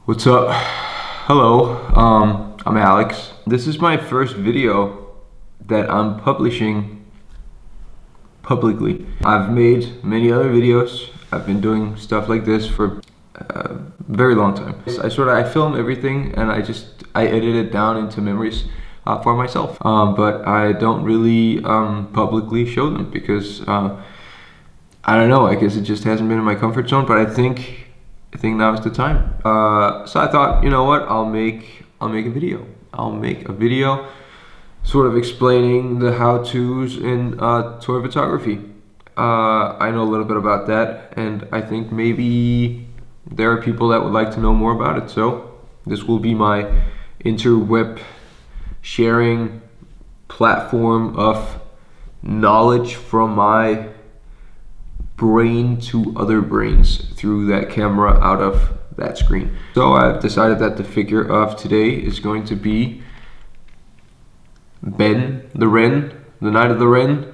What's up? Hello, I'm Alex. This is my first video that I'm publishing publicly. I've made many other videos. I've been doing stuff like this for a very long time. I film everything and I edit it down into memories for myself. But I don't really publicly show them because I don't know, I guess it just hasn't been in my comfort zone, but I think now is the time. So I thought, you know what, I'll make a video. I'll make a video sort of explaining the how-tos in toy photography. I know a little bit about that, and I think maybe there are people that would like to know more about it. So this will be my interweb sharing platform of knowledge from my brain to other brains through that camera out of that screen. So I've decided that the figure of today is going to be Ben the Ren, the Knight of the Ren,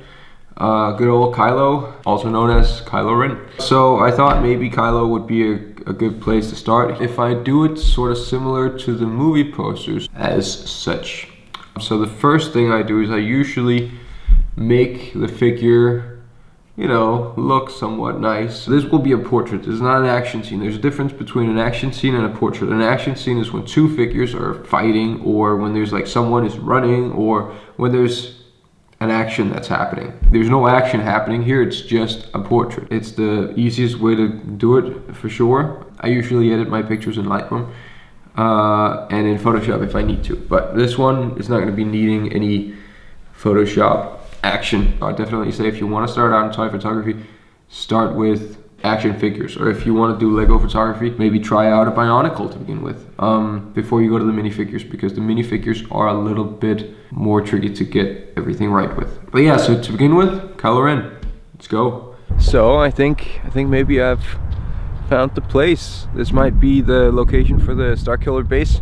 good old Kylo, also known as Kylo Ren. So I thought maybe Kylo would be a good place to start if I do it sort of similar to the movie posters as such. So the first thing I do is I usually make the figure, you know, look somewhat nice. This will be a portrait. This is not an action scene. There's a difference between an action scene and a portrait. An action scene is when two figures are fighting, or when there's like someone is running, or when there's an action that's happening. There's no action happening here. It's just a portrait. It's the easiest way to do it for sure. I usually edit my pictures in Lightroom and in Photoshop if I need to. But this one is not going to be needing any Photoshop action. I'd definitely say if you want to start out in toy photography, start with action figures, or if you want to do Lego photography, maybe try out a Bionicle to begin with before you go to the minifigures, because the minifigures are a little bit more tricky to get everything right with. But yeah, so to begin with, Kylo Ren, let's go. So I think maybe I've found the place. This might be the location for the Starkiller base.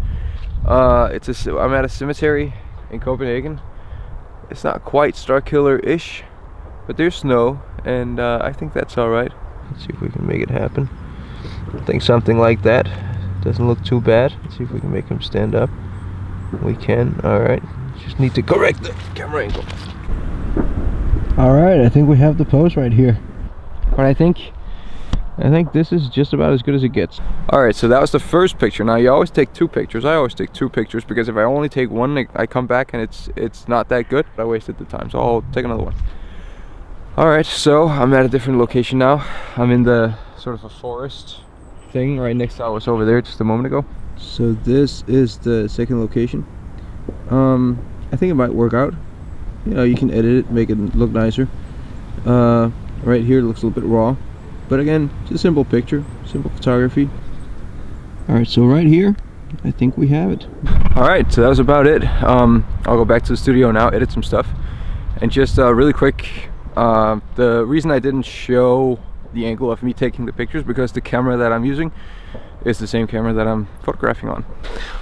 I'm at a cemetery in Copenhagen. It's not quite Starkiller-ish, but there's snow, and I think that's alright. Let's see if we can make it happen. I think something like that doesn't look too bad. Let's see if we can make him stand up. We can, alright. Just need to correct the camera angle. Alright, I think we have the pose right here. But I think this is just about as good as it gets. Alright, so that was the first picture. Now you always take two pictures. I always take two pictures because if I only take one, I come back and it's not that good. I wasted the time, so I'll take another one. Alright, so I'm at a different location now. I'm in the sort of a forest thing right next to, I was over there just a moment ago. So this is the second location. I think it might work out. You know, you can edit it, make it look nicer. Right here it looks a little bit raw. But again, it's a simple picture, simple photography. Alright, so right here, I think we have it. Alright, so that was about it. I'll go back to the studio now, edit some stuff. And just really quick, the reason I didn't show the angle of me taking the pictures because the camera that I'm using is the same camera that I'm photographing on.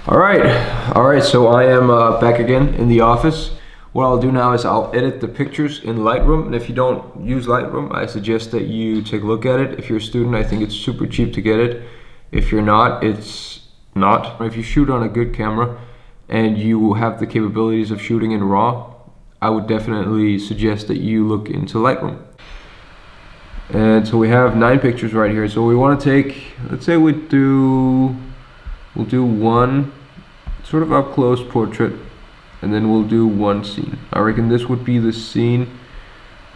Alright, so I am back again in the office. What I'll do now is I'll edit the pictures in Lightroom, and if you don't use Lightroom, I suggest that you take a look at it. If you're a student, I think it's super cheap to get it. If you're not, it's not. If you shoot on a good camera and you have the capabilities of shooting in RAW, I would definitely suggest that you look into Lightroom. And so we have 9 pictures right here. So we want to take, let's say we'll do one sort of up close portrait, and then we'll do one scene. I reckon this would be the scene,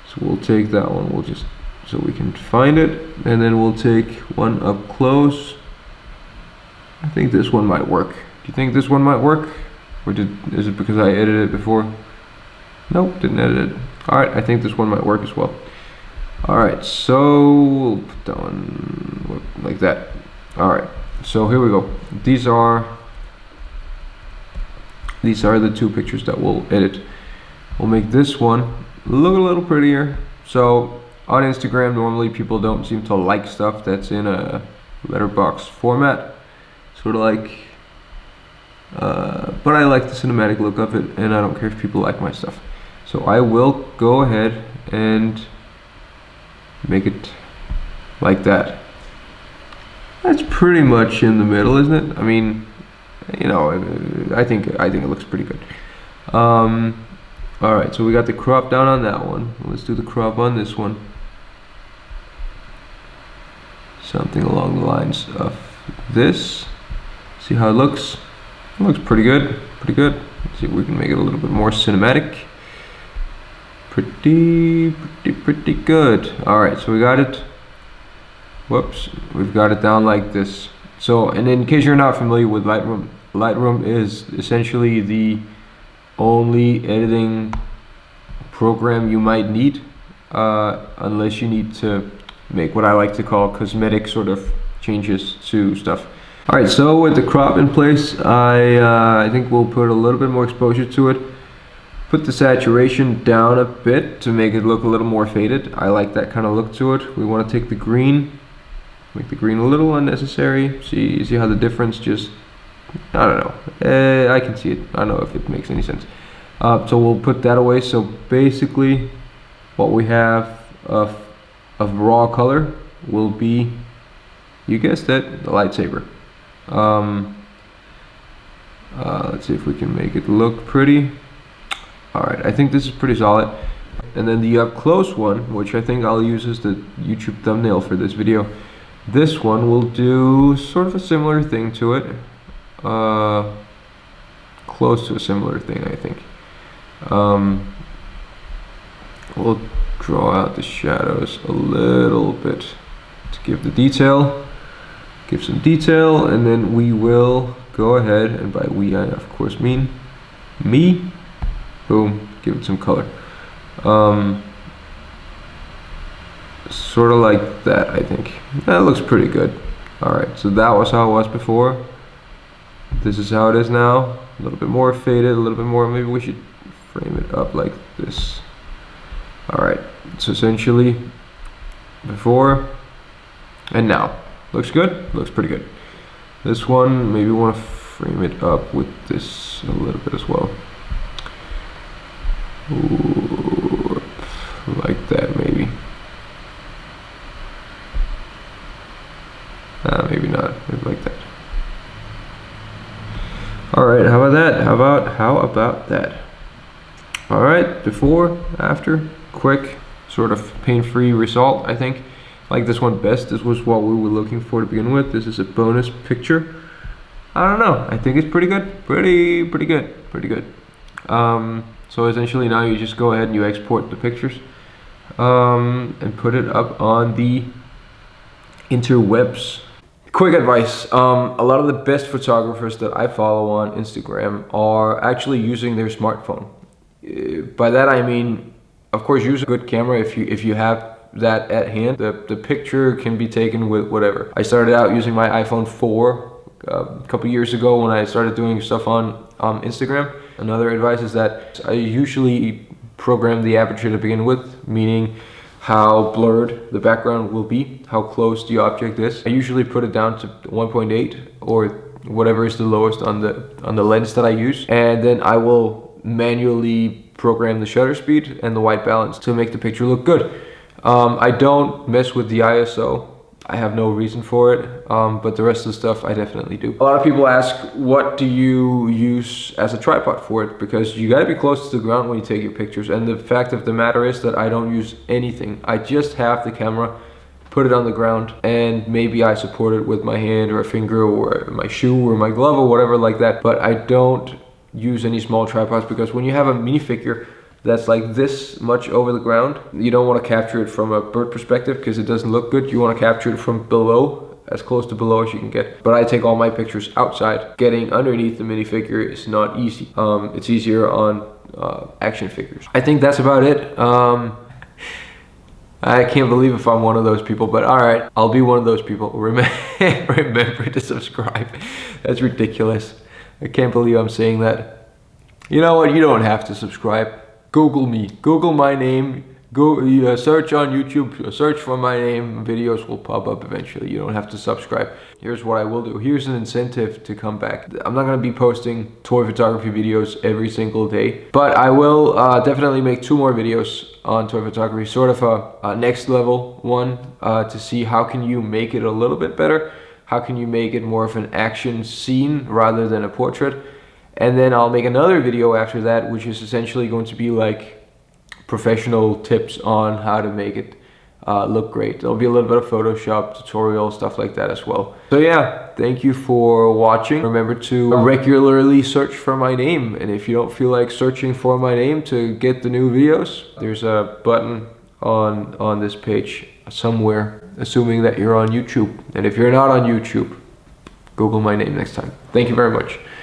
so we'll take that one. We'll just, so we can find it, and then we'll take one up close. I think this one might work. Do you think this one might work? Or is it because I edited it before? Nope, didn't edit it. Alright, I think this one might work as well. Alright, so we'll put that one like that. Alright, so here we go. These are the two pictures that we'll edit. We'll make this one look a little prettier. So on Instagram, normally people don't seem to like stuff that's in a letterbox format. Sort of like, but I like the cinematic look of it, and I don't care if people like my stuff. So I will go ahead and make it like that. That's pretty much in the middle, isn't it? I mean, you know, I think it looks pretty good. All right, so we got the crop down on that one. Let's do the crop on this one. Something along the lines of this. See how it looks? It looks pretty good, pretty good. Let's see if we can make it a little bit more cinematic. Pretty good. All right, so we got it. Whoops, we've got it down like this. So, and in case you're not familiar with Lightroom, Lightroom is essentially the only editing program you might need, unless you need to make what I like to call cosmetic sort of changes to stuff. All right, so with the crop in place, I think we'll put a little bit more exposure to it. Put the saturation down a bit to make it look a little more faded. I like that kind of look to it. We want to take the green, make the green a little unnecessary. See how the difference just, I don't know. I can see it. I don't know if it makes any sense. So we'll put that away. So basically what we have of raw color will be, you guessed it, the lightsaber. Let's see if we can make it look pretty. Alright, I think this is pretty solid. And then the up close one, which I think I'll use as the YouTube thumbnail for this video. This one will do sort of a similar thing to it. Close to a similar thing, I think. We'll draw out the shadows a little bit to give the detail. Give some detail, and then we will go ahead, and by we I of course mean me. Boom, give it some color. Sort of like that, I think. That looks pretty good. Alright, so that was how it was before. This is how it is now. A little bit more faded, a little bit more. Maybe we should frame it up like this. Alright, so essentially before and now. Looks good? Looks pretty good. This one, maybe we want to frame it up with this a little bit as well. Ooh, like that maybe. Maybe not. Maybe like that. All right. How about that? How about that? All right. Before, after, quick, sort of pain-free result. I think like this one best. This was what we were looking for to begin with. This is a bonus picture. I don't know. I think it's pretty good. Pretty good. So essentially now you just go ahead and you export the pictures and put it up on the interwebs. Quick advice, a lot of the best photographers that I follow on Instagram are actually using their smartphone. By that I mean, of course, use a good camera if you have that at hand. The picture can be taken with whatever. I started out using my iPhone 4 a couple years ago when I started doing stuff on Instagram. Another advice is that I usually program the aperture to begin with, meaning how blurred the background will be, how close the object is. I usually put it down to 1.8 or whatever is the lowest on the lens that I use, and then I will manually program the shutter speed and the white balance to make the picture look good. I don't mess with the ISO. I have no reason for it, but the rest of the stuff I definitely do. A lot of people ask, what do you use as a tripod for it? Because you gotta be close to the ground when you take your pictures, and the fact of the matter is that I don't use anything. I just have the camera, put it on the ground, and maybe I support it with my hand or a finger or my shoe or my glove or whatever like that, but I don't use any small tripods, because when you have a minifigure that's like this much over the ground, you don't want to capture it from a bird perspective because it doesn't look good. You want to capture it from below, as close to below as you can get. But I take all my pictures outside. Getting underneath the minifigure is not easy. It's easier on action figures. I think that's about it. I can't believe if I'm one of those people, but all right, I'll be one of those people. Remember to subscribe. That's ridiculous. I can't believe I'm saying that. You know what? You don't have to subscribe. Google me. Google my name. Go search on YouTube. Search for my name. Videos will pop up eventually. You don't have to subscribe. Here's what I will do. Here's an incentive to come back. I'm not going to be posting toy photography videos every single day, but I will definitely make 2 more videos on toy photography. Sort of a next level one to see how can you make it a little bit better. how can you make it more of an action scene rather than a portrait. And then I'll make another video after that, which is essentially going to be like professional tips on how to make it look great. There'll be a little bit of Photoshop tutorial, stuff like that as well. So yeah, thank you for watching. Remember to regularly search for my name, and if you don't feel like searching for my name to get the new videos, there's a button on this page somewhere, assuming that you're on YouTube. And if you're not on YouTube, Google my name next time. Thank you very much.